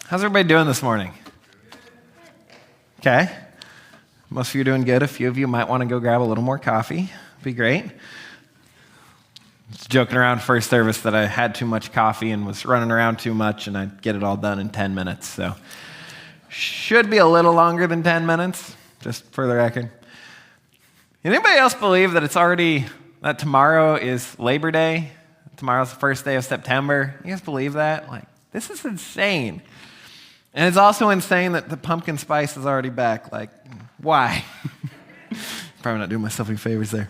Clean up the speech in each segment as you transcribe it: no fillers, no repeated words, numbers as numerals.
How's everybody doing this morning? Okay. Most of you are doing good. A few of you might want to go grab a little more coffee. Be great. I was joking around first service that I had too much coffee and was running around too much, and I'd get it all done in 10 minutes. So should be a little longer than 10 minutes, just for the record. Anybody else believe that tomorrow is Labor Day? Tomorrow's the first day of September. You guys believe that? This is insane. And it's also insane that the pumpkin spice is already back. Why? Probably not doing myself any favors there.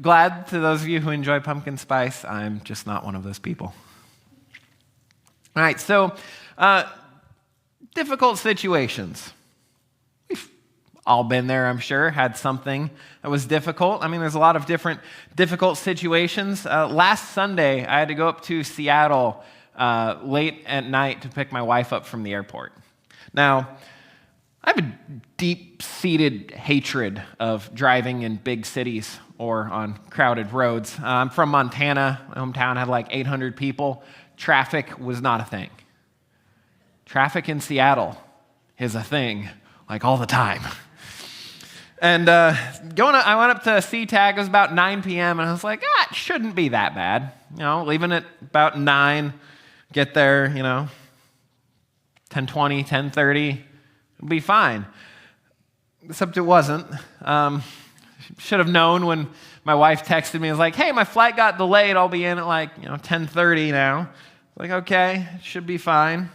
Glad to those of you who enjoy pumpkin spice. I'm just not one of those people. All right, so difficult situations. We've all been there, I'm sure, had something that was difficult. There's a lot of different difficult situations. Last Sunday, I had to go up to Seattle late at night to pick my wife up from the airport. Now, I have a deep-seated hatred of driving in big cities or on crowded roads. I'm from Montana. My hometown had 800 people. Traffic was not a thing. Traffic in Seattle is a thing, all the time. And I went up to SeaTac. It was about 9 p.m., and I was like, it shouldn't be that bad. Leaving at about 9, get there, 10:20, 10:30, it'll be fine. Except it wasn't. Should have known when my wife texted me. It was like, hey, my flight got delayed. I'll be in at 10:30 now. Okay, it should be fine.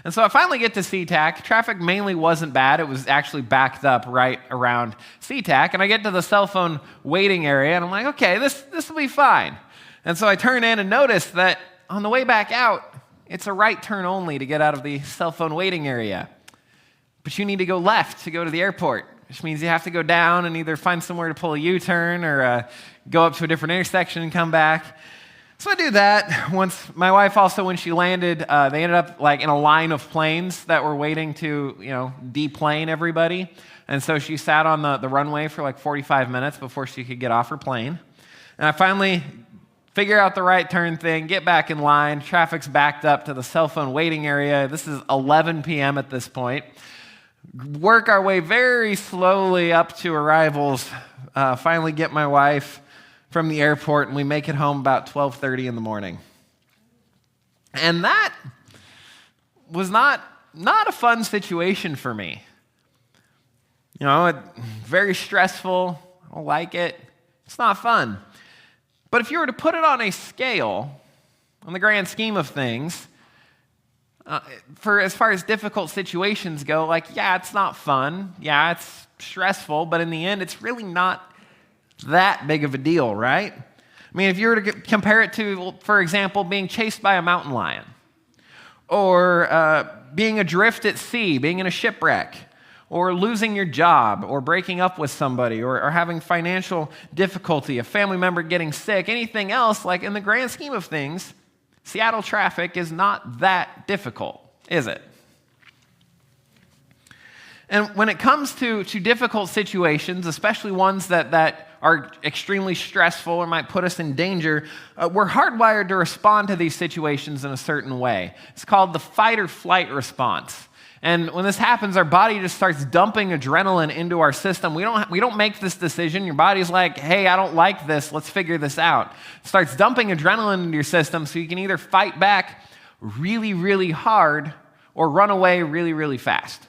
And so I finally get to SeaTac. Traffic mainly wasn't bad. It was actually backed up right around SeaTac. And I get to the cell phone waiting area, and I'm like, okay, this will be fine. And so I turn in and notice that on the way back out, it's a right turn only to get out of the cell phone waiting area. But you need to go left to go to the airport, which means you have to go down and either find somewhere to pull a U-turn or go up to a different intersection and come back. So I do that. Once my wife also, when she landed, they ended up in a line of planes that were waiting to, deplane everybody. And so she sat on the runway for 45 minutes before she could get off her plane. And I finally figure out the right turn thing, get back in line. Traffic's backed up to the cell phone waiting area. This is 11 p.m. at this point. Work our way very slowly up to arrivals. Finally get my wife from the airport, and we make it home about 12:30 in the morning. And that was not a fun situation for me. Very stressful. I don't like it. It's not fun. But if you were to put it on a scale, on the grand scheme of things, for as far as difficult situations go, it's not fun. Yeah, it's stressful, but in the end, it's really not that big of a deal, right? If you were to compare it to, for example, being chased by a mountain lion, or being adrift at sea, being in a shipwreck, or losing your job, or breaking up with somebody, or having financial difficulty, a family member getting sick, anything else, in the grand scheme of things, Seattle traffic is not that difficult, is it? And when it comes to difficult situations, especially ones that are extremely stressful or might put us in danger, we're hardwired to respond to these situations in a certain way. It's called the fight or flight response. And when this happens, our body just starts dumping adrenaline into our system. We don't make this decision. Your body's like, hey, I don't like this. Let's figure this out. It starts dumping adrenaline into your system so you can either fight back really, really hard or run away really, really fast.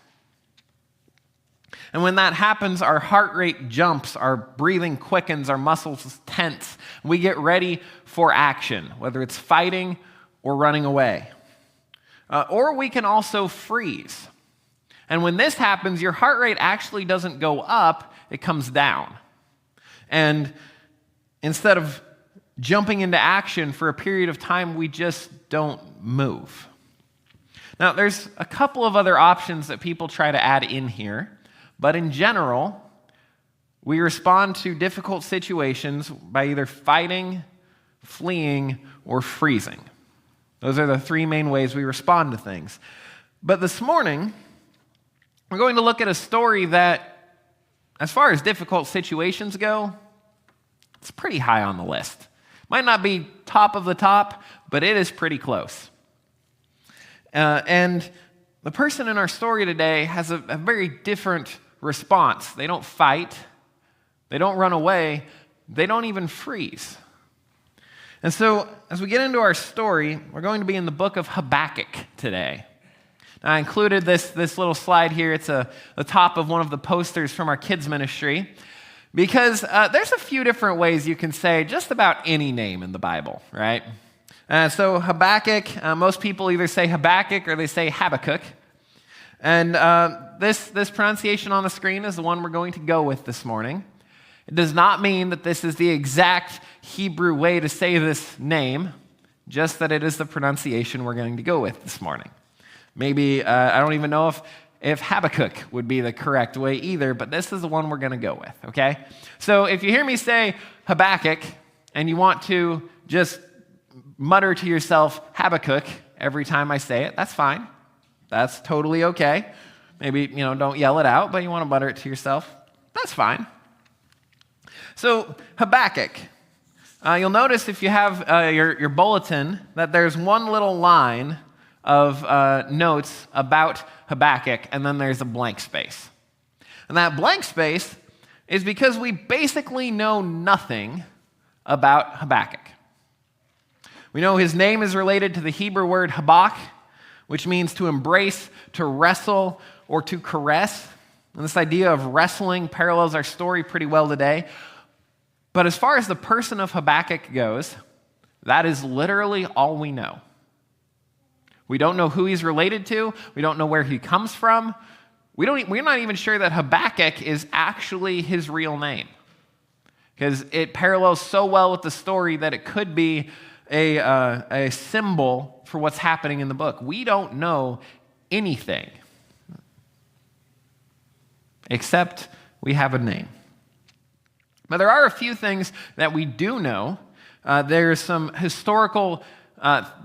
And when that happens, our heart rate jumps, our breathing quickens, our muscles tense. We get ready for action, whether it's fighting or running away. Or we can also freeze. And when this happens, your heart rate actually doesn't go up, it comes down. And instead of jumping into action for a period of time, we just don't move. Now, there's a couple of other options that people try to add in here. But in general, we respond to difficult situations by either fighting, fleeing, or freezing. Those are the three main ways we respond to things. But this morning, we're going to look at a story that, as far as difficult situations go, it's pretty high on the list. Might not be top of the top, but it is pretty close. And the person in our story today has a very different response. They don't fight. They don't run away. They don't even freeze. And so, as we get into our story, we're going to be in the book of Habakkuk today. Now, I included this little slide here. It's the top of one of the posters from our kids' ministry, because there's a few different ways you can say just about any name in the Bible, right? So Habakkuk, most people either say Habakkuk or they say Habakkuk. And this pronunciation on the screen is the one we're going to go with this morning. It does not mean that this is the exact Hebrew way to say this name, just that it is the pronunciation we're going to go with this morning. Maybe, I don't even know if Habakkuk would be the correct way either, but this is the one we're going to go with, okay? So if you hear me say Habakkuk and you want to just mutter to yourself Habakkuk every time I say it, that's fine. That's totally okay. Maybe, don't yell it out, but you want to mutter it to yourself, that's fine. So Habakkuk, you'll notice if you have your bulletin that there's one little line of notes about Habakkuk, and then there's a blank space. And that blank space is because we basically know nothing about Habakkuk. We know his name is related to the Hebrew word habak, which means to embrace, to wrestle, or to caress. And this idea of wrestling parallels our story pretty well today. But as far as the person of Habakkuk goes, that is literally all we know. We don't know who he's related to. We don't know where he comes from. We're not even sure that Habakkuk is actually his real name, because it parallels so well with the story that it could be a symbol for what's happening in the book. We don't know anything except we have a name. But there are a few things that we do know. There's some historical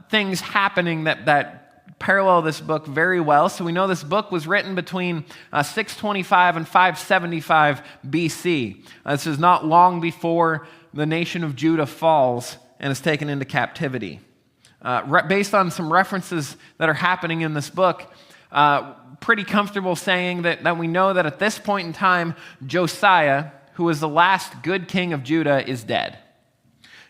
things happening that parallel this book very well. So we know this book was written between 625 and 575 BC. This is not long before the nation of Judah falls and is taken into captivity. Based on some references that are happening in this book, pretty comfortable saying that we know that at this point in time, Josiah, who was the last good king of Judah, is dead.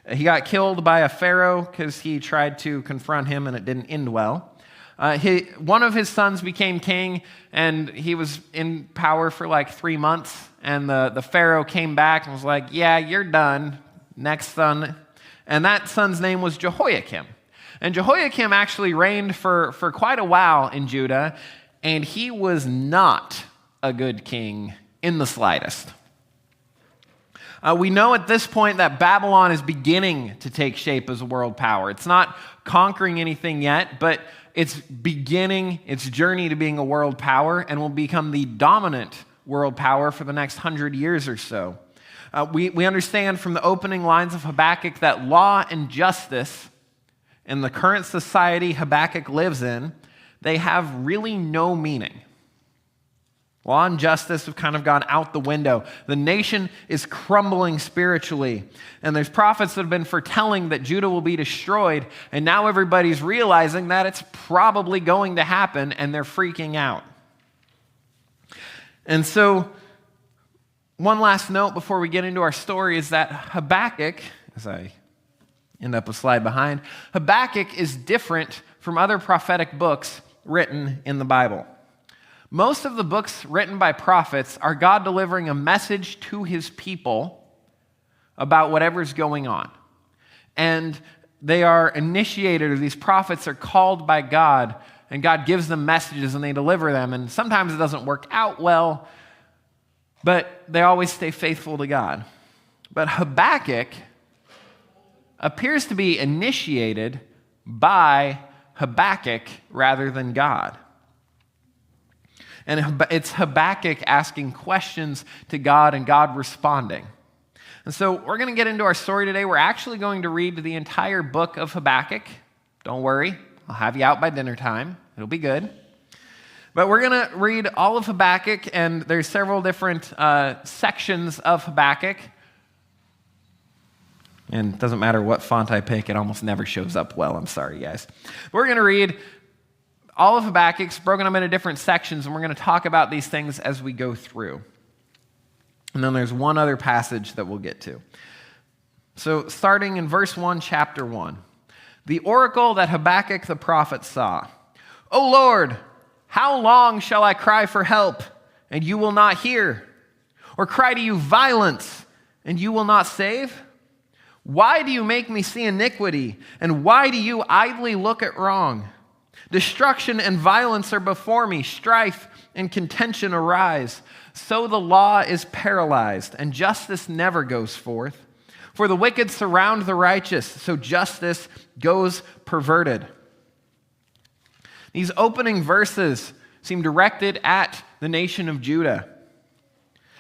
He got killed by a pharaoh because he tried to confront him and it didn't end well. One of his sons became king, and he was in power for like 3 months, and the pharaoh came back and was like, yeah, you're done, next son. And that son's name was Jehoiakim. And Jehoiakim actually reigned for quite a while in Judah, and he was not a good king in the slightest. We know at this point that Babylon is beginning to take shape as a world power. It's not conquering anything yet, but it's beginning its journey to being a world power and will become the dominant world power for the next 100 years or so. We understand from the opening lines of Habakkuk that law and justice in the current society Habakkuk lives in, they have really no meaning. Law and justice have kind of gone out the window. The nation is crumbling spiritually. And there's prophets that have been foretelling that Judah will be destroyed. And now everybody's realizing that it's probably going to happen, and they're freaking out. And so, one last note before we get into our story is that Habakkuk, as I end up a slide behind, Habakkuk is different from other prophetic books written in the Bible. Most of the books written by prophets are God delivering a message to his people about whatever's going on. And they are initiated, or these prophets are called by God, and God gives them messages and they deliver them. And sometimes it doesn't work out well, but they always stay faithful to God. But Habakkuk appears to be initiated by Habakkuk rather than God. And it's Habakkuk asking questions to God and God responding. And so we're going to get into our story today. We're actually going to read the entire book of Habakkuk. Don't worry, I'll have you out by dinner time. It'll be good. But we're going to read all of Habakkuk, and there's several different sections of Habakkuk. And it doesn't matter what font I pick, it almost never shows up well. I'm sorry, guys. We're going to read all of Habakkuk's, broken up into different sections, and we're going to talk about these things as we go through. And then there's one other passage that we'll get to. So starting in verse 1, chapter 1. The oracle that Habakkuk the prophet saw. O Lord, how long shall I cry for help, and you will not hear? Or cry to you violence, and you will not save? Why do you make me see iniquity, and why do you idly look at wrong? Destruction and violence are before me, strife and contention arise. So the law is paralyzed, and justice never goes forth. For the wicked surround the righteous, so justice goes perverted. These opening verses seem directed at the nation of Judah.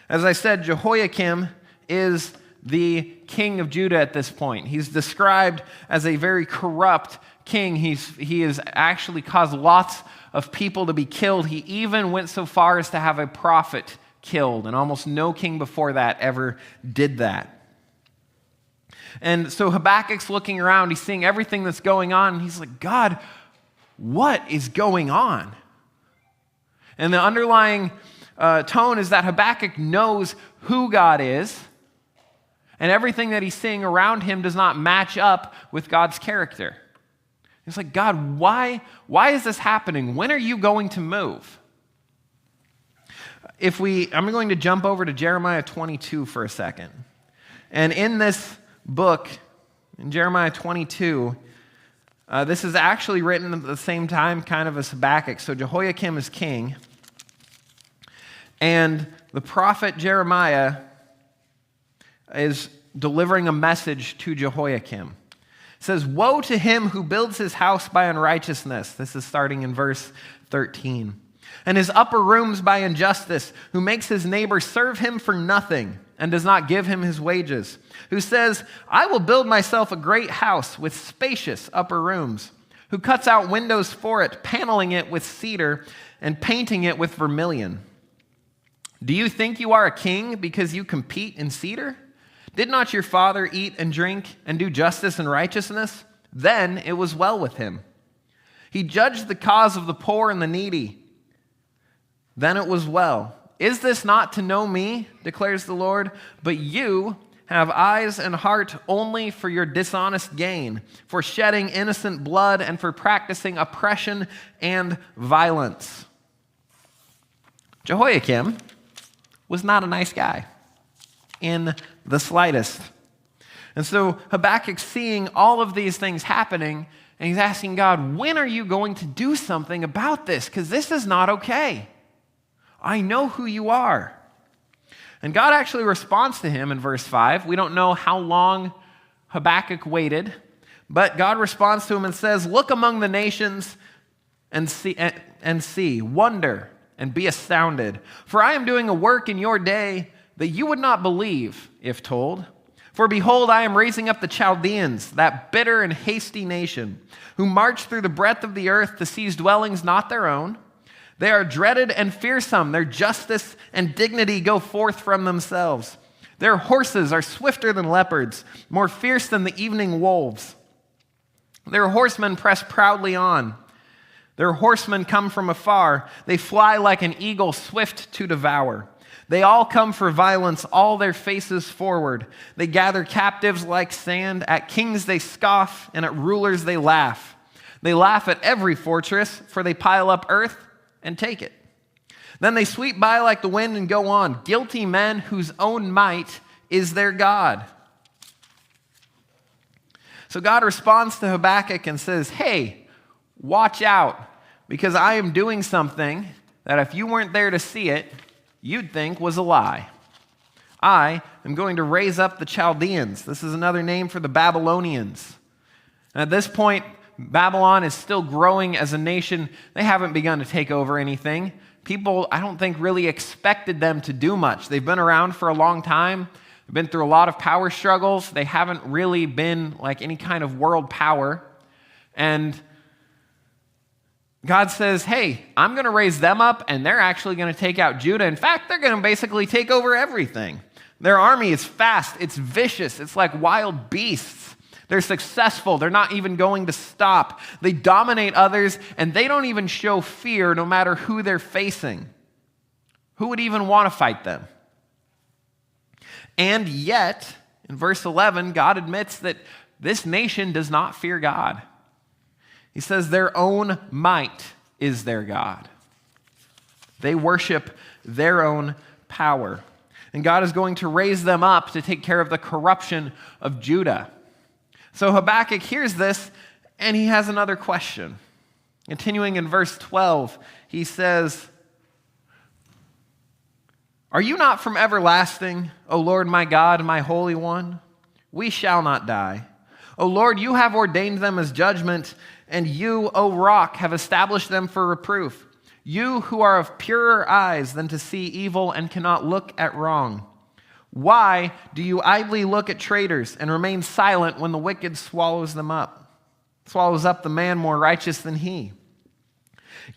As I said, Jehoiakim is the king of Judah at this point. He's described as a very corrupt king. He has actually caused lots of people to be killed. He even went so far as to have a prophet killed, and almost no king before that ever did that. And so Habakkuk's looking around, he's seeing everything that's going on, and he's like, God, what is going on? And the underlying tone is that Habakkuk knows who God is, and everything that he's seeing around him does not match up with God's character. It's like, God, why is this happening? When are you going to move? I'm going to jump over to Jeremiah 22 for a second. And in this book, in Jeremiah 22, this is actually written at the same time kind of as Habakkuk. So Jehoiakim is king. And the prophet Jeremiah is delivering a message to Jehoiakim. It says, woe to him who builds his house by unrighteousness. This is starting in verse 13. And his upper rooms by injustice, who makes his neighbor serve him for nothing and does not give him his wages. Who says, I will build myself a great house with spacious upper rooms. Who cuts out windows for it, paneling it with cedar and painting it with vermilion. Do you think you are a king because you compete in cedar? Did not your father eat and drink and do justice and righteousness? Then it was well with him. He judged the cause of the poor and the needy. Then it was well. Is this not to know me, declares the Lord? But you have eyes and heart only for your dishonest gain, for shedding innocent blood and for practicing oppression and violence. Jehoiakim was not a nice guy in the slightest. And so Habakkuk's seeing all of these things happening, and he's asking God, when are you going to do something about this? Because this is not okay. I know who you are. And God actually responds to him in verse 5. We don't know how long Habakkuk waited, but God responds to him and says, look among the nations and see, wonder and be astounded. For I am doing a work in your day that you would not believe if told. For behold, I am raising up the Chaldeans, that bitter and hasty nation, who march through the breadth of the earth to seize dwellings not their own. They are dreaded and fearsome. Their justice and dignity go forth from themselves. Their horses are swifter than leopards, more fierce than the evening wolves. Their horsemen press proudly on. Their horsemen come from afar. They fly like an eagle, swift to devour. They all come for violence, all their faces forward. They gather captives like sand. At kings they scoff, and at rulers they laugh. They laugh at every fortress, for they pile up earth and take it. Then they sweep by like the wind and go on, guilty men whose own might is their God. So God responds to Habakkuk and says, hey, watch out, because I am doing something that if you weren't there to see it, you'd think was a lie. I am going to raise up the Chaldeans. This is another name for the Babylonians. And at this point, Babylon is still growing as a nation. They haven't begun to take over anything. People, I don't think, really expected them to do much. They've been around for a long time. They've been through a lot of power struggles. They haven't really been like any kind of world power. And God says, hey, I'm going to raise them up, and they're actually going to take out Judah. In fact, they're going to basically take over everything. Their army is fast, it's vicious, it's like wild beasts. They're successful, they're not even going to stop. They dominate others, and they don't even show fear no matter who they're facing. Who would even want to fight them? And yet, in verse 11, God admits that this nation does not fear God. He says their own might is their God. They worship their own power. And God is going to raise them up to take care of the corruption of Judah. So Habakkuk hears this, and he has another question. Continuing in verse 12, he says, "Are you not from everlasting, O Lord my God, my Holy One? We shall not die. O Lord, you have ordained them as judgment, and you, O rock, have established them for reproof. You who are of purer eyes than to see evil and cannot look at wrong. Why do you idly look at traitors and remain silent when the wicked swallows up the man more righteous than he?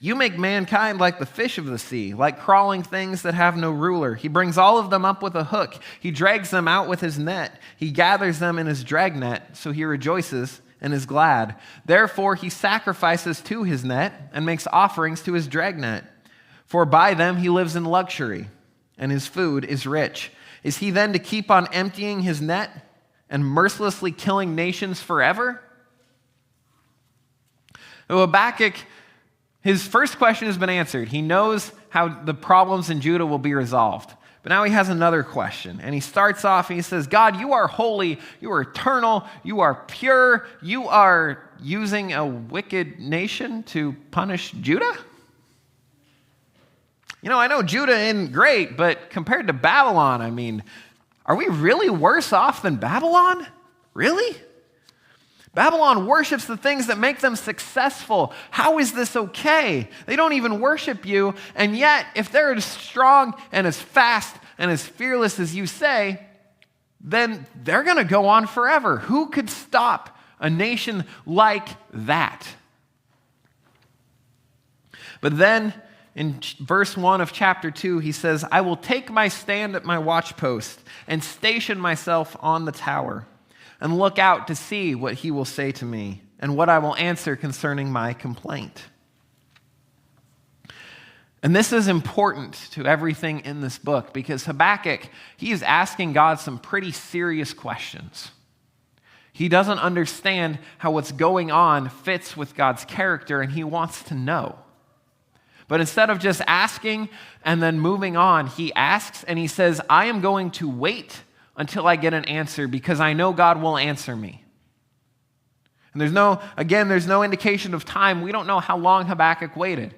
You make mankind like the fish of the sea, like crawling things that have no ruler. He brings all of them up with a hook. He drags them out with his net. He gathers them in his dragnet, so he rejoices and is glad. Therefore he sacrifices to his net and makes offerings to his dragnet. For by them he lives in luxury, and his food is rich. Is he then to keep on emptying his net and mercilessly killing nations forever?" So Habakkuk, his first question has been answered. He knows how the problems in Judah will be resolved. But now he has another question. And he starts off and he says, "God, you are holy, you are eternal, you are pure, you are using a wicked nation to punish Judah?" I know Judah isn't great, but compared to Babylon, are we really worse off than Babylon? Really? Babylon worships the things that make them successful. How is this okay? They don't even worship you, and yet, if they're as strong and as fast and as fearless as you say, then they're going to go on forever. Who could stop a nation like that? But then, in verse 1 of chapter 2, he says, "I will take my stand at my watchpost and station myself on the tower, and look out to see what he will say to me and what I will answer concerning my complaint." And this is important to everything in this book because Habakkuk, he is asking God some pretty serious questions. He doesn't understand how what's going on fits with God's character, and he wants to know. But instead of just asking and then moving on, he asks and he says, "I am going to wait until I get an answer because I know God will answer me." And there's no indication of time. We don't know how long Habakkuk waited.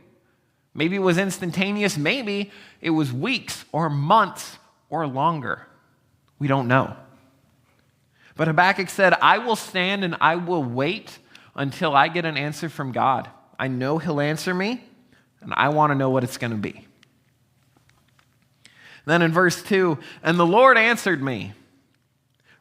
Maybe it was instantaneous. Maybe it was weeks or months or longer. We don't know. But Habakkuk said, "I will stand and I will wait until I get an answer from God. I know he'll answer me, and I want to know what it's going to be." Then in verse 2, "And the Lord answered me,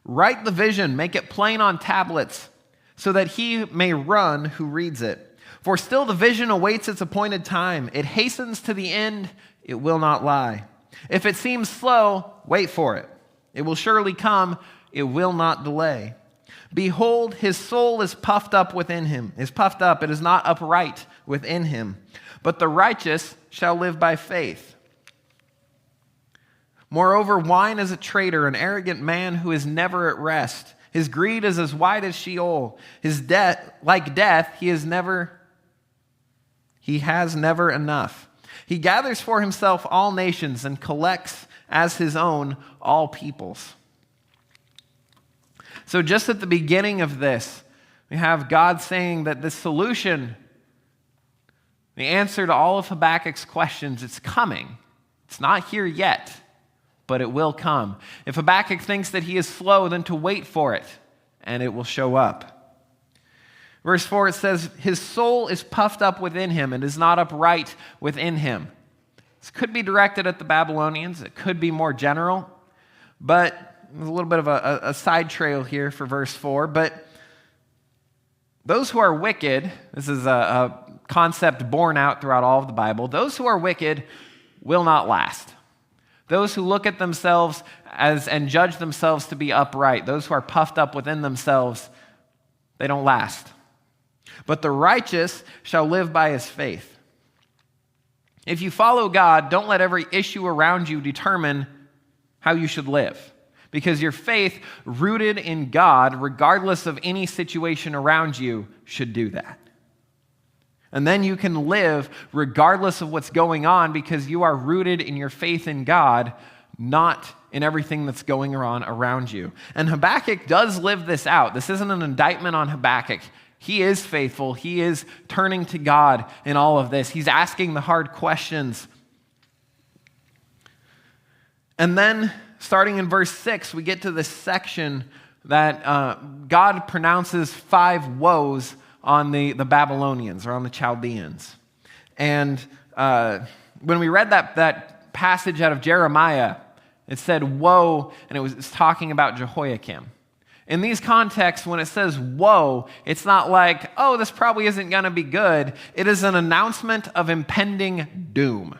write the vision, make it plain on tablets, so that he may run who reads it. For still the vision awaits its appointed time. It hastens to the end, it will not lie. If it seems slow, wait for it. It will surely come, it will not delay. Behold, his soul is puffed up within him, it is not upright within him. But the righteous shall live by faith. Moreover, wine is a traitor, an arrogant man who is never at rest. His greed is as wide as Sheol. His death, like death, he has never enough. He gathers for himself all nations and collects as his own all peoples." So just at the beginning of this, we have God saying that the solution, the answer to all of Habakkuk's questions, it's coming. It's not here yet, but it will come. If Habakkuk thinks that he is slow, then to wait for it, and it will show up. Verse 4, it says, "His soul is puffed up within him and is not upright within him." This could be directed at the Babylonians. It could be more general, but there's a little bit of a side trail here for verse 4. But those who are wicked, this is a concept borne out throughout all of the Bible, those who are wicked will not last. Those who look at themselves and judge themselves to be upright. Those who are puffed up within themselves, they don't last. But the righteous shall live by his faith. If you follow God, don't let every issue around you determine how you should live. Because your faith, rooted in God, regardless of any situation around you, should do that. And then you can live regardless of what's going on because you are rooted in your faith in God, not in everything that's going on around you. And Habakkuk does live this out. This isn't an indictment on Habakkuk. He is faithful. He is turning to God in all of this. He's asking the hard questions. And then, starting in verse 6, we get to this section that God pronounces 5 woes on the Babylonians or on the Chaldeans. And when we read that passage out of Jeremiah, it said woe, and it was talking about Jehoiakim. In these contexts, when it says woe, it's not like, oh, this probably isn't going to be good. It is an announcement of impending doom.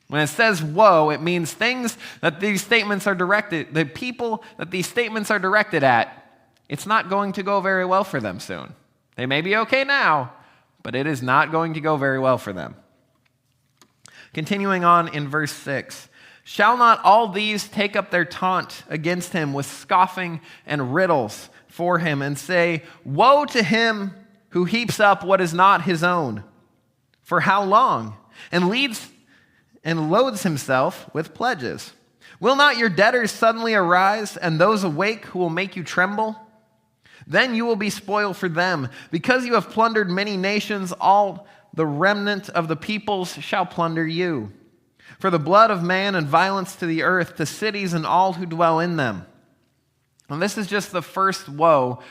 When it says woe, it means things that these statements are directed, the people that these statements are directed at, it's not going to go very well for them soon. They may be okay now, but it is not going to go very well for them. Continuing on in verse 6, shall not all these take up their taunt against him with scoffing and riddles for him and say, woe to him who heaps up what is not his own? For how long? And loads himself with pledges. Will not your debtors suddenly arise, and those awake who will make you tremble? Then you will be spoil for them. Because you have plundered many nations, all the remnant of the peoples shall plunder you. For the blood of man and violence to the earth, to cities and all who dwell in them. And this is just the first woe,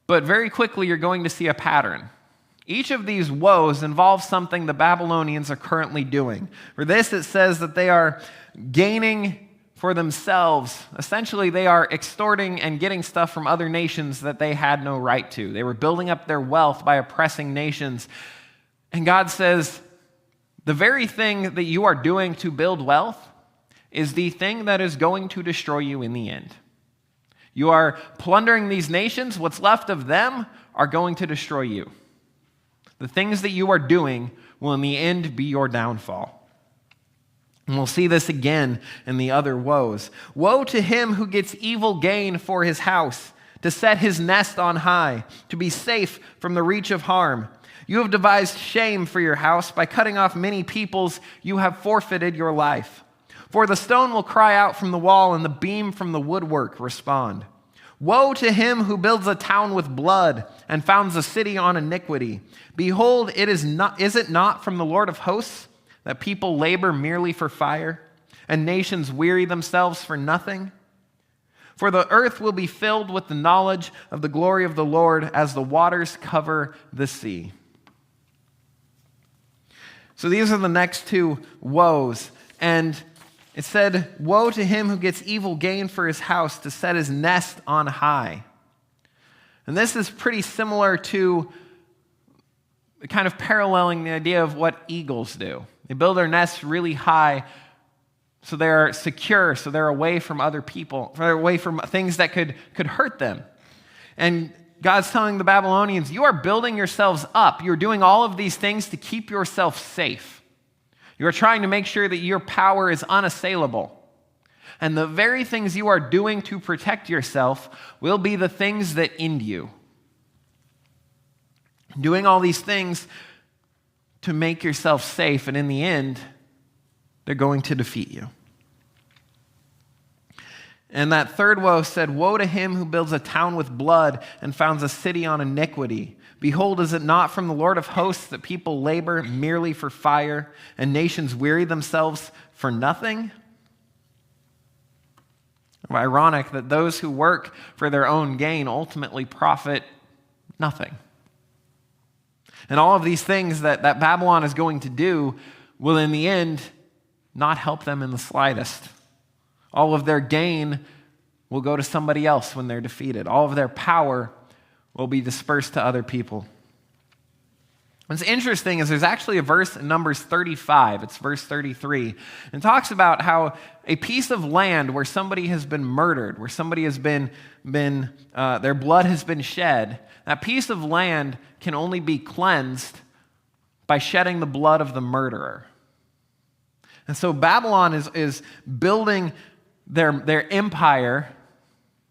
but very quickly you're going to see a pattern. Each of these woes involves something the Babylonians are currently doing. For this, it says that they are gaining for themselves. Essentially, they are extorting and getting stuff from other nations that they had no right to. They were building up their wealth by oppressing nations. And God says, the very thing that you are doing to build wealth is the thing that is going to destroy you in the end. You are plundering these nations. What's left of them are going to destroy you. The things that you are doing will in the end be your downfall. And we'll see this again in the other woes. Woe to him who gets evil gain for his house, to set his nest on high, to be safe from the reach of harm. You have devised shame for your house. By cutting off many peoples, you have forfeited your life. For the stone will cry out from the wall, and the beam from the woodwork respond. Woe to him who builds a town with blood and founds a city on iniquity. Behold, is it not from the Lord of hosts that people labor merely for fire, and nations weary themselves for nothing? For the earth will be filled with the knowledge of the glory of the Lord as the waters cover the sea. So these are the next 2 woes. And it said, woe to him who gets evil gain for his house, to set his nest on high. And this is pretty similar to kind of paralleling the idea of what eagles do. They build their nests really high so they're secure, so they're away from other people, they're away from things that could hurt them. And God's telling the Babylonians, you are building yourselves up. You're doing all of these things to keep yourself safe. You're trying to make sure that your power is unassailable. And the very things you are doing to protect yourself will be the things that end you. Doing all these things to make yourself safe, and in the end, they're going to defeat you. And that third woe said, woe to him who builds a town with blood and founds a city on iniquity. Behold, is it not from the Lord of hosts that people labor merely for fire, and nations weary themselves for nothing? Ironic that those who work for their own gain ultimately profit nothing. And all of these things that Babylon is going to do will in the end not help them in the slightest. All of their gain will go to somebody else when they're defeated. All of their power will be dispersed to other people. What's interesting is there's actually a verse in Numbers 35, it's verse 33, and talks about how a piece of land where somebody has been murdered, where somebody has been their blood has been shed, that piece of land can only be cleansed by shedding the blood of the murderer. And so Babylon is building their empire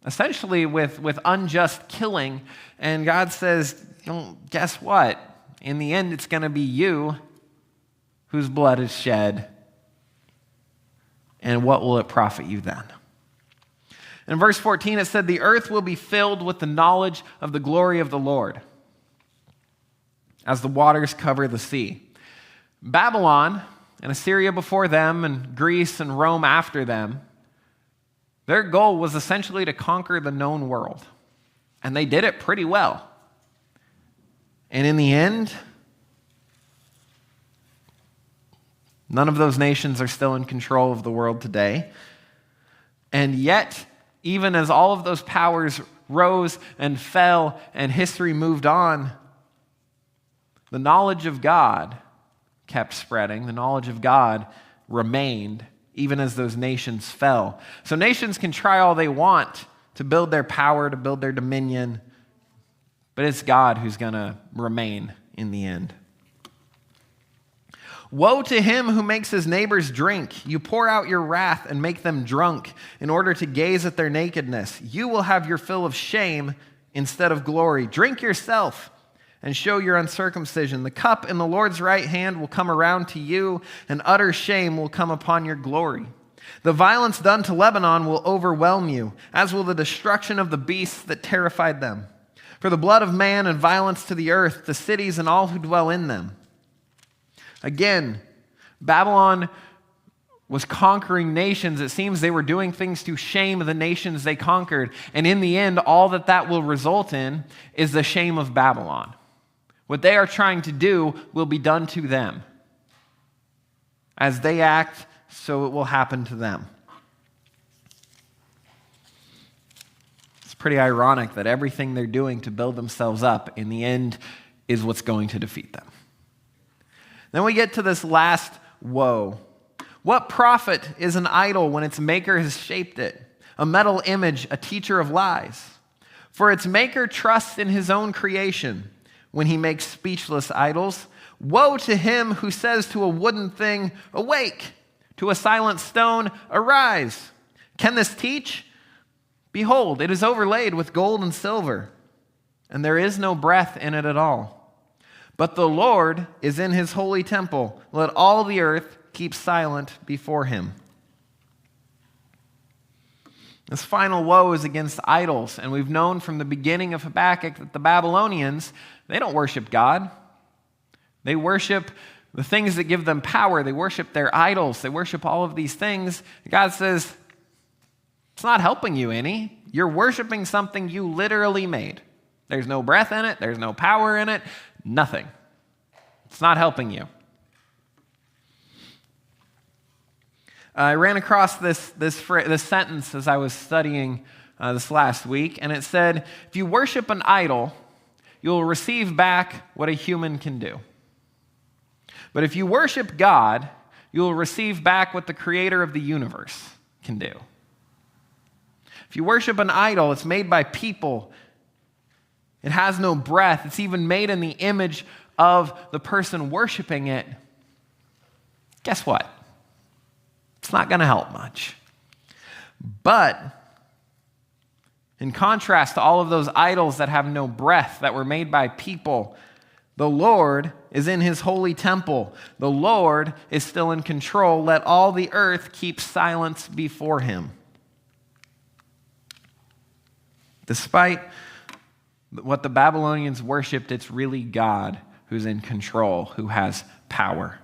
essentially with unjust killing, and God says, guess what? In the end, it's going to be you whose blood is shed. And what will it profit you then? In verse 14, it said, the earth will be filled with the knowledge of the glory of the Lord, as the waters cover the sea. Babylon and Assyria before them, and Greece and Rome after them, their goal was essentially to conquer the known world. And they did it pretty well. And in the end, none of those nations are still in control of the world today. And yet, even as all of those powers rose and fell and history moved on, the knowledge of God kept spreading. The knowledge of God remained, even as those nations fell. So nations can try all they want to build their power, to build their dominion, but it's God who's going to remain in the end. Woe to him who makes his neighbors drink. You pour out your wrath and make them drunk in order to gaze at their nakedness. You will have your fill of shame instead of glory. Drink yourself and show your uncircumcision. The cup in the Lord's right hand will come around to you, and utter shame will come upon your glory. The violence done to Lebanon will overwhelm you, as will the destruction of the beasts that terrified them. For the blood of man and violence to the earth, the cities and all who dwell in them. Again, Babylon was conquering nations. It seems they were doing things to shame the nations they conquered. And in the end, all that will result in is the shame of Babylon. What they are trying to do will be done to them. As they act, so it will happen to them. It's pretty ironic that everything they're doing to build themselves up in the end is what's going to defeat them. Then we get to this last woe. What profit is an idol when its maker has shaped it? A metal image, a teacher of lies. For its maker trusts in his own creation when he makes speechless idols. Woe to him who says to a wooden thing, awake, to a silent stone, arise. Can this teach? Behold, it is overlaid with gold and silver, and there is no breath in it at all. But the Lord is in his holy temple. Let all the earth keep silent before him. This final woe is against idols, and we've known from the beginning of Habakkuk that the Babylonians, they don't worship God. They worship the things that give them power. They worship their idols. They worship all of these things. God says, it's not helping you any. You're worshiping something you literally made. There's no breath in it. There's no power in it. Nothing. It's not helping you. I ran across this sentence as I was studying this last week, and it said, if you worship an idol, you'll receive back what a human can do. But if you worship God, you'll receive back what the creator of the universe can do. If you worship an idol, it's made by people. It has no breath. It's even made in the image of the person worshiping it. Guess what? It's not going to help much. But in contrast to all of those idols that have no breath, that were made by people, the Lord is in his holy temple. The Lord is still in control. Let all the earth keep silence before him. Despite what the Babylonians worshipped, it's really God who's in control, who has power.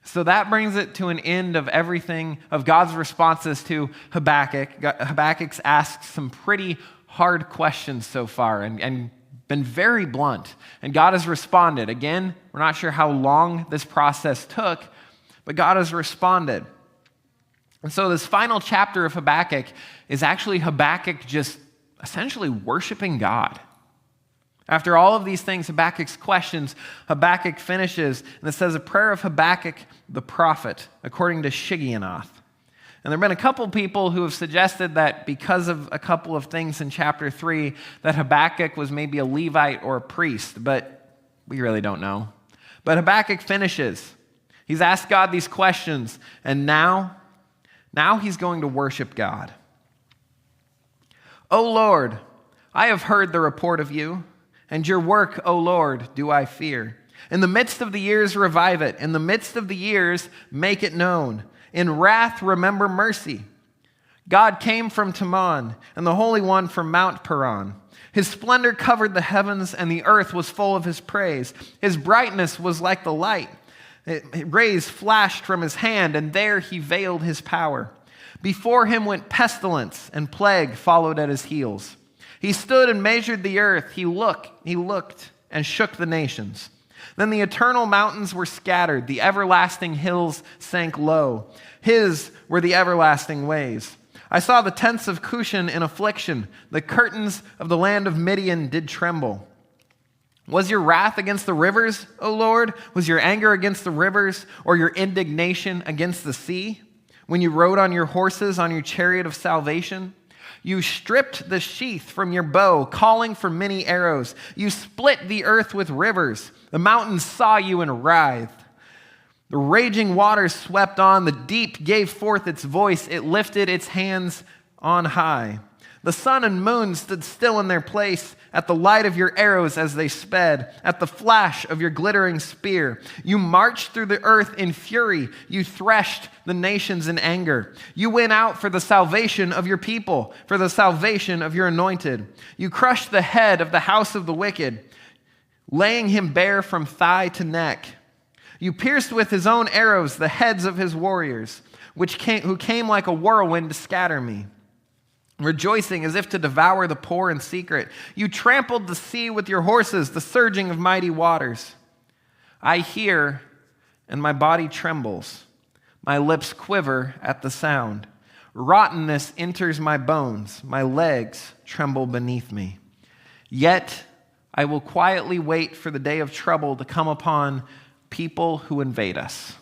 So that brings it to an end of everything, of God's responses to Habakkuk. Habakkuk's asked some pretty hard questions so far and been very blunt. And God has responded. Again, we're not sure how long this process took, but God has responded. And so this final chapter of Habakkuk is actually Habakkuk just essentially worshiping God. After all of these things, Habakkuk's questions, Habakkuk finishes, and it says a prayer of Habakkuk the prophet, according to Shigionoth. And there have been a couple people who have suggested that because of a couple of things in chapter 3, that Habakkuk was maybe a Levite or a priest, but we really don't know. But Habakkuk finishes. He's asked God these questions, and now he's going to worship God. O Lord, I have heard the report of you, and your work, O Lord, do I fear. In the midst of the years, revive it. In the midst of the years, make it known. In wrath, remember mercy. God came from Teman, and the Holy One from Mount Paran. His splendor covered the heavens, and the earth was full of his praise. His brightness was like the light. Rays flashed from his hand, and there he veiled his power. Before him went pestilence, and plague followed at his heels. He stood and measured the earth. He looked and shook the nations. Then the eternal mountains were scattered. The everlasting hills sank low. His were the everlasting ways. I saw the tents of Cushan in affliction. The curtains of the land of Midian did tremble. Was your wrath against the rivers, O Lord? Was your anger against the rivers, or your indignation against the sea? When you rode on your horses, on your chariot of salvation? You stripped the sheath from your bow, calling for many arrows. You split the earth with rivers. The mountains saw you and writhed. The raging waters swept on. The deep gave forth its voice. It lifted its hands on high. The sun and moon stood still in their place at the light of your arrows as they sped, at the flash of your glittering spear. You marched through the earth in fury. You threshed the nations in anger. You went out for the salvation of your people, for the salvation of your anointed. You crushed the head of the house of the wicked, laying him bare from thigh to neck. You pierced with his own arrows the heads of his warriors, who came like a whirlwind to scatter me. Rejoicing as if to devour the poor in secret. You trampled the sea with your horses, the surging of mighty waters. I hear, and my body trembles. My lips quiver at the sound. Rottenness enters my bones. My legs tremble beneath me. Yet I will quietly wait for the day of trouble to come upon people who invade us.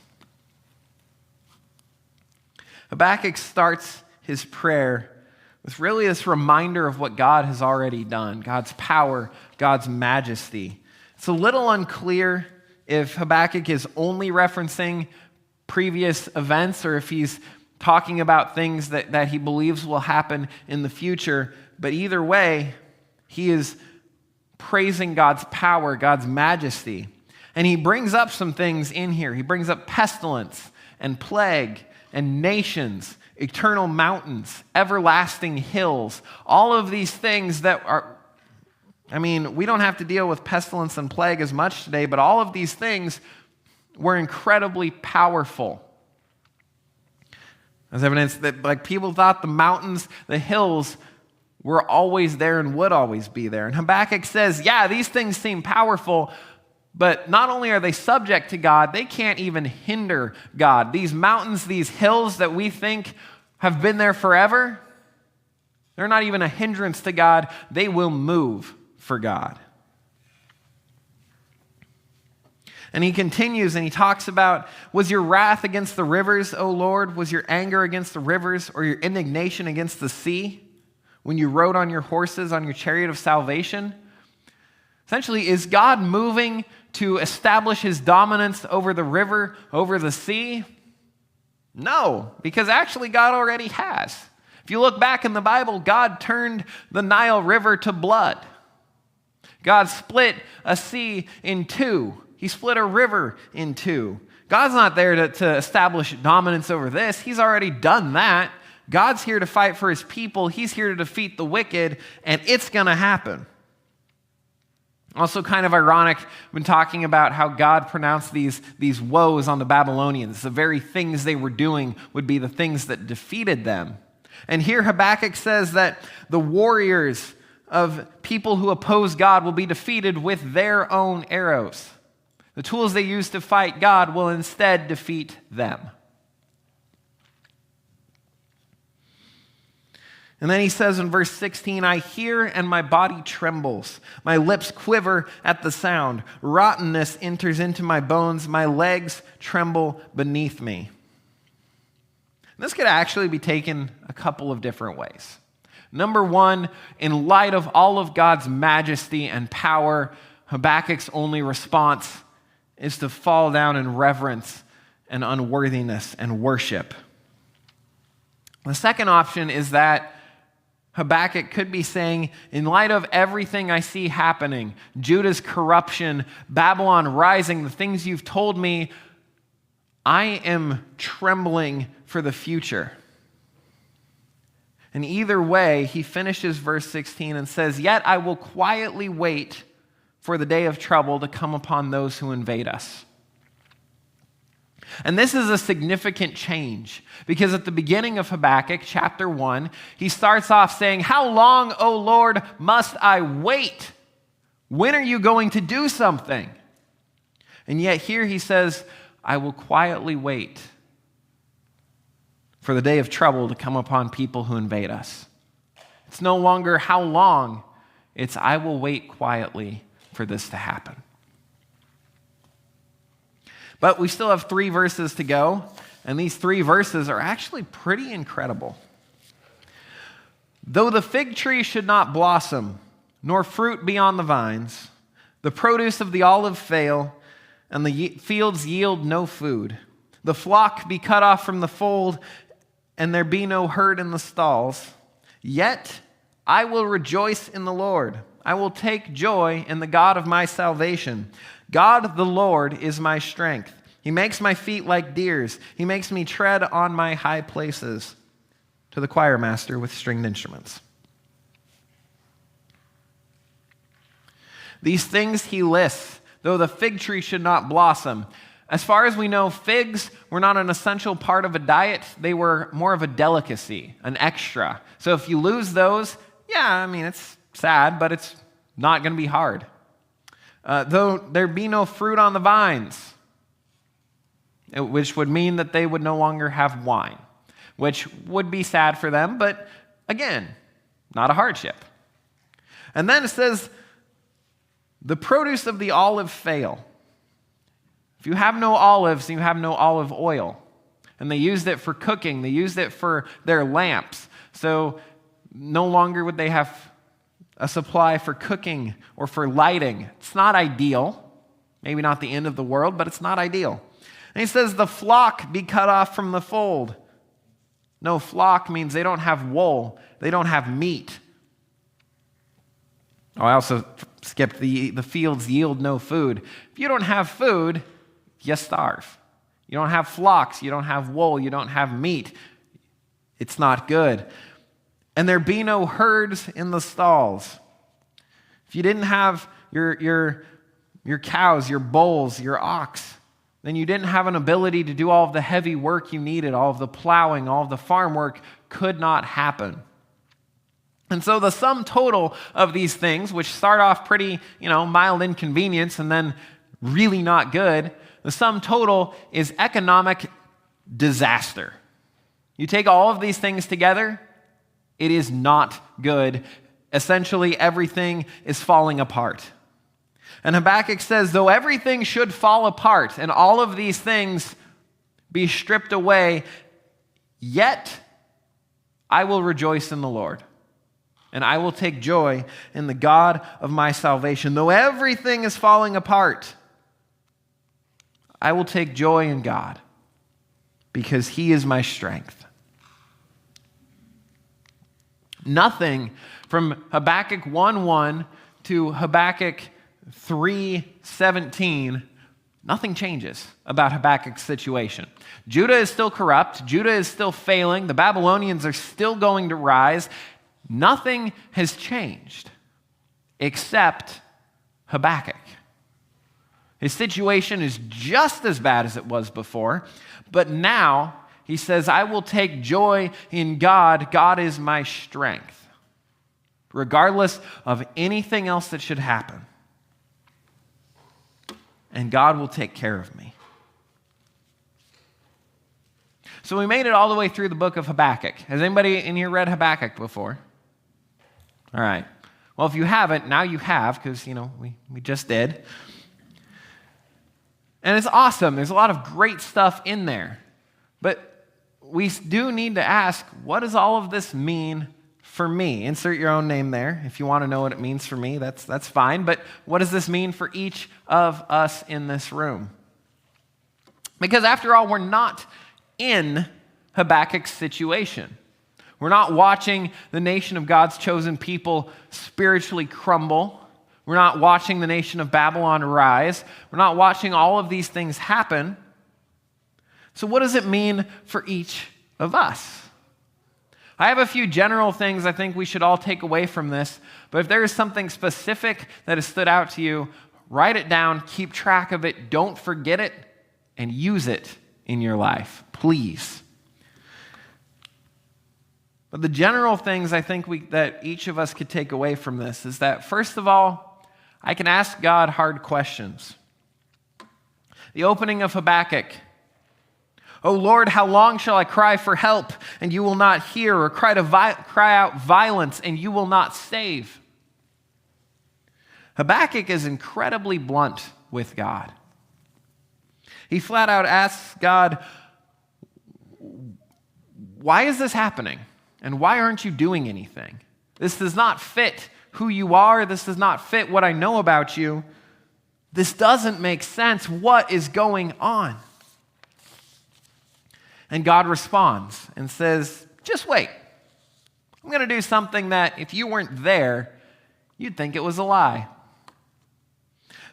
Habakkuk starts his prayer with really this reminder of what God has already done, God's power, God's majesty. It's a little unclear if Habakkuk is only referencing previous events or if he's talking about things that he believes will happen in the future. But either way, he is praising God's power, God's majesty. And he brings up some things in here. He brings up pestilence and plague and nations, eternal mountains, everlasting hills, all of these things that are, we don't have to deal with pestilence and plague as much today, but all of these things were incredibly powerful. As evidence that people thought the mountains, the hills were always there and would always be there. And Habakkuk says, yeah, these things seem powerful, but not only are they subject to God, they can't even hinder God. These mountains, these hills that we think have been there forever, they're not even a hindrance to God. They will move for God. And he continues and he talks about, was your wrath against the rivers, O Lord? Was your anger against the rivers or your indignation against the sea when you rode on your horses, on your chariot of salvation? Essentially, is God moving to establish his dominance over the river, over the sea? No, because actually God already has. If you look back in the Bible, God turned the Nile River to blood. God split a sea in two. He split a river in two. God's not there to establish dominance over this. He's already done that. God's here to fight for his people. He's here to defeat the wicked, and it's going to happen. Also kind of ironic, I've been talking about how God pronounced these woes on the Babylonians. The very things they were doing would be the things that defeated them. And here Habakkuk says that the warriors of people who oppose God will be defeated with their own arrows. The tools they use to fight God will instead defeat them. And then he says in verse 16, I hear and my body trembles. My lips quiver at the sound. Rottenness enters into my bones. My legs tremble beneath me. This could actually be taken a couple of different ways. Number one, in light of all of God's majesty and power, Habakkuk's only response is to fall down in reverence and unworthiness and worship. The second option is that Habakkuk could be saying, in light of everything I see happening, Judah's corruption, Babylon rising, the things you've told me, I am trembling for the future. And either way, he finishes verse 16 and says, yet I will quietly wait for the day of trouble to come upon those who invade us. And this is a significant change because at the beginning of Habakkuk chapter 1, he starts off saying, how long, O Lord, must I wait? When are you going to do something? And yet here he says, I will quietly wait for the day of trouble to come upon people who invade us. It's no longer how long, it's I will wait quietly for this to happen. But we still have 3 verses to go, and these 3 verses are actually pretty incredible. Though the fig tree should not blossom, nor fruit be on the vines, the produce of the olive fail, and the fields yield no food, the flock be cut off from the fold, and there be no herd in the stalls, yet I will rejoice in the Lord. I will take joy in the God of my salvation. God the Lord is my strength. He makes my feet like deer's. He makes me tread on my high places. To the choir master with stringed instruments. These things he lists, though the fig tree should not blossom. As far as we know, figs were not an essential part of a diet. They were more of a delicacy, an extra. So if you lose those, it's sad, but it's not going to be hard. Though there be no fruit on the vines, which would mean that they would no longer have wine, which would be sad for them, but again, not a hardship. And then it says, the produce of the olive fail. If you have no olives, you have no olive oil. And they used it for cooking. They used it for their lamps. So no longer would they have a supply for cooking or for lighting. It's not ideal. Maybe not the end of the world, but it's not ideal. And he says, the flock be cut off from the fold. No, flock means they don't have wool. They don't have meat. Oh, I also skipped the fields yield no food. If you don't have food, you starve. You don't have flocks. You don't have wool. You don't have meat. It's not good. And there be no herds in the stalls. If you didn't have your cows, your bulls, your ox, then you didn't have an ability to do all of the heavy work you needed, all of the plowing, all of the farm work could not happen. And so the sum total of these things, which start off pretty, mild inconvenience and then really not good, the sum total is economic disaster. You take all of these things together, it is not good. Essentially, everything is falling apart. And Habakkuk says, though everything should fall apart and all of these things be stripped away, yet I will rejoice in the Lord, and I will take joy in the God of my salvation. Though everything is falling apart, I will take joy in God, because he is my strength. Nothing from Habakkuk 1:1 to Habakkuk 3:17, nothing changes about Habakkuk's situation. Judah is still corrupt. Judah is still failing. The Babylonians are still going to rise. Nothing has changed except Habakkuk. His situation is just as bad as it was before, but now he says, I will take joy in God. God is my strength, regardless of anything else that should happen. And God will take care of me. So we made it all the way through the book of Habakkuk. Has anybody in here read Habakkuk before? All right. Well, if you haven't, now you have, because, we just did. And it's awesome. There's a lot of great stuff in there. But we do need to ask, what does all of this mean for me? Insert your own name there. If you want to know what it means for me, that's fine. But what does this mean for each of us in this room? Because after all, we're not in Habakkuk's situation. We're not watching the nation of God's chosen people spiritually crumble. We're not watching the nation of Babylon rise. We're not watching all of these things happen. So what does it mean for each of us? I have a few general things I think we should all take away from this, but if there is something specific that has stood out to you, write it down, keep track of it, don't forget it, and use it in your life, please. But the general things I think that each of us could take away from this is that, first of all, I can ask God hard questions. The opening of Habakkuk. "O Lord, how long shall I cry for help, and you will not hear, or cry out violence, and you will not save?" Habakkuk is incredibly blunt with God. He flat out asks God, "Why is this happening? And why aren't you doing anything? This does not fit who you are. This does not fit what I know about you. This doesn't make sense. What is going on?" And God responds and says, "Just wait. I'm going to do something that if you weren't there, you'd think it was a lie."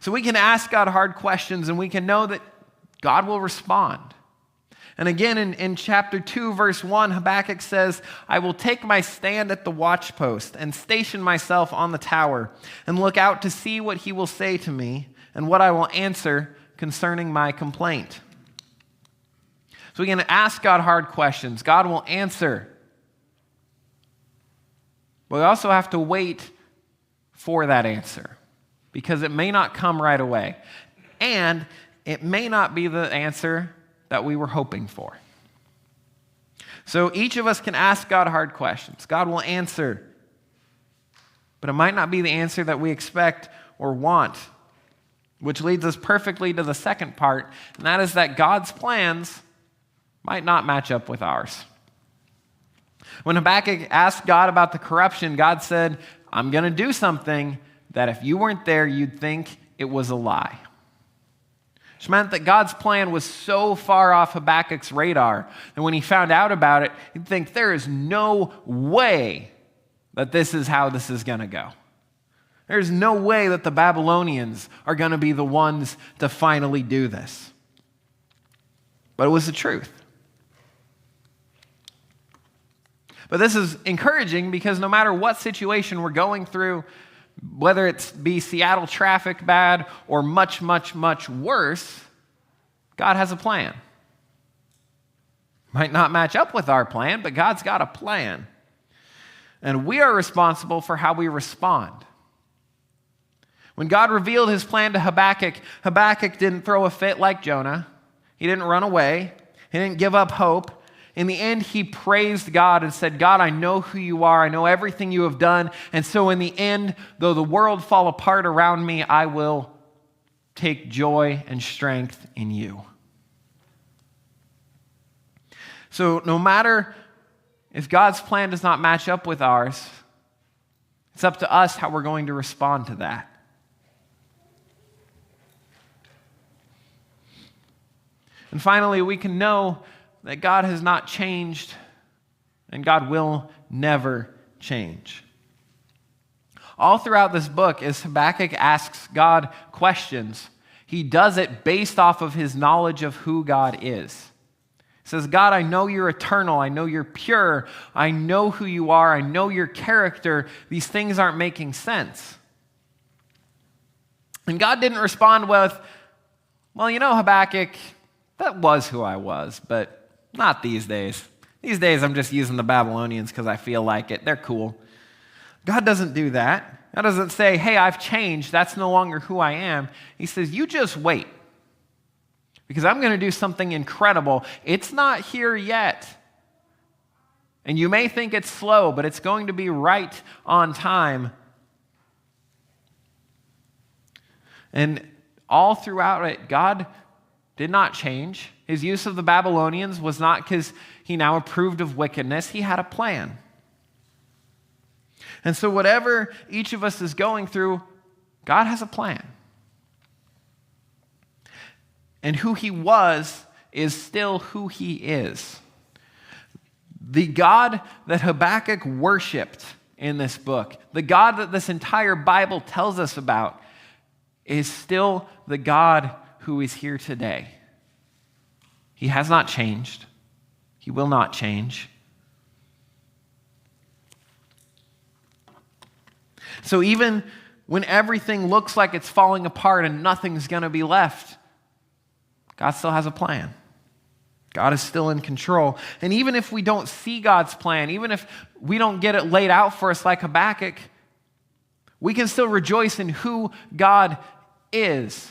So we can ask God hard questions and we can know that God will respond. And again, in chapter 2, verse 1, Habakkuk says, "I will take my stand at the watchpost and station myself on the tower and look out to see what he will say to me and what I will answer concerning my complaint." So we can ask God hard questions. God will answer. But we also have to wait for that answer because it may not come right away. And it may not be the answer that we were hoping for. So each of us can ask God hard questions. God will answer. But it might not be the answer that we expect or want, which leads us perfectly to the second part, and that is that God's plans might not match up with ours. When Habakkuk asked God about the corruption, God said, "I'm going to do something that if you weren't there, you'd think it was a lie." Which meant that God's plan was so far off Habakkuk's radar that when he found out about it, he'd think there is no way that this is how this is going to go. There's no way that the Babylonians are going to be the ones to finally do this. But it was the truth. But this is encouraging because no matter what situation we're going through, whether it's be Seattle traffic bad or much, much, much worse, God has a plan. Might not match up with our plan, but God's got a plan. And we are responsible for how we respond. When God revealed his plan to Habakkuk, Habakkuk didn't throw a fit like Jonah. He didn't run away. He didn't give up hope. In the end, he praised God and said, "God, I know who you are. I know everything you have done. And so in the end, though the world fall apart around me, I will take joy and strength in you." So no matter if God's plan does not match up with ours, it's up to us how we're going to respond to that. And finally, we can know that God has not changed and God will never change. All throughout this book, as Habakkuk asks God questions, he does it based off of his knowledge of who God is. He says, "God, I know you're eternal. I know you're pure. I know who you are. I know your character. These things aren't making sense." And God didn't respond with, "Well, Habakkuk, that was who I was, but not these days. These days I'm just using the Babylonians because I feel like it. They're cool." God doesn't do that. God doesn't say, "Hey, I've changed. That's no longer who I am." He says, "You just wait. because I'm going to do something incredible. It's not here yet. And you may think it's slow, but it's going to be right on time. And all throughout it, God did not change. His use of the Babylonians was not because he now approved of wickedness. He had a plan. And so whatever each of us is going through, God has a plan. And who he was is still who he is. The God that Habakkuk worshiped in this book, the God that this entire Bible tells us about, is still the God who is here today. He has not changed. He will not change. So even when everything looks like it's falling apart and nothing's going to be left, God still has a plan. God is still in control. And even if we don't see God's plan, even if we don't get it laid out for us like Habakkuk, we can still rejoice in who God is.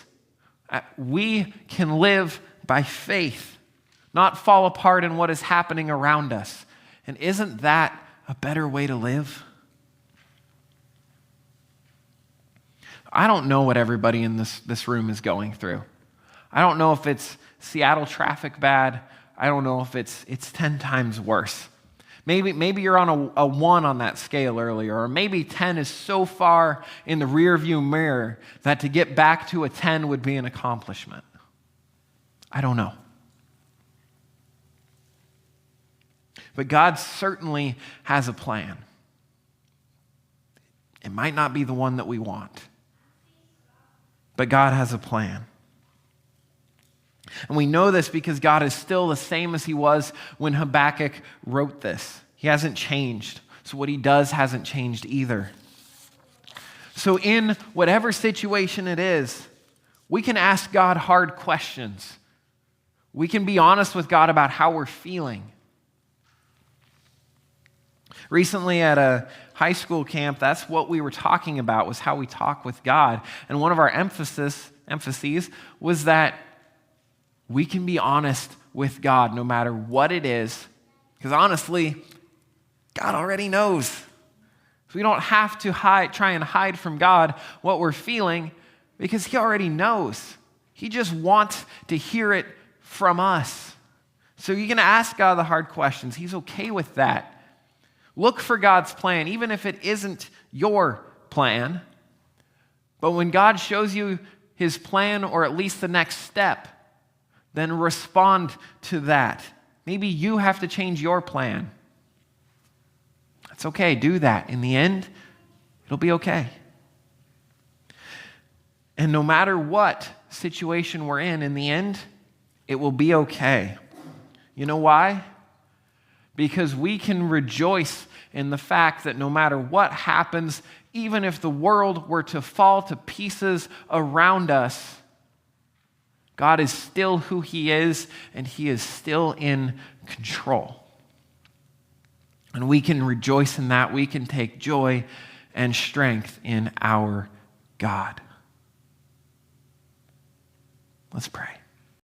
We can live by faith, not fall apart in what is happening around us. And isn't that a better way to live? I don't know what everybody in this room is going through. I don't know if it's Seattle traffic bad. I don't know if it's 10 times worse. Maybe you're on a 1 on that scale earlier, or maybe 10 is so far in the rearview mirror that to get back to a 10 would be an accomplishment. I don't know. But God certainly has a plan. It might not be the one that we want, but God has a plan. And we know this because God is still the same as he was when Habakkuk wrote this. He hasn't changed. So what he does hasn't changed either. So in whatever situation it is, we can ask God hard questions. We can be honest with God about how we're feeling. Recently at a high school camp, that's what we were talking about, was how we talk with God. And one of our emphases was that we can be honest with God no matter what it is, because honestly, God already knows. So we don't have to try and hide from God what we're feeling, because he already knows. He just wants to hear it from us. So you're going to ask God the hard questions. He's okay with that. Look for God's plan, even if it isn't your plan. But when God shows you his plan, or at least the next step, then respond to that. Maybe you have to change your plan. That's okay, do that. In the end, it'll be okay. And no matter what situation we're in the end, it will be okay. You know why? Because we can rejoice in the fact that no matter what happens, even if the world were to fall to pieces around us, God is still who he is, and he is still in control. And we can rejoice in that. We can take joy and strength in our God. Let's pray.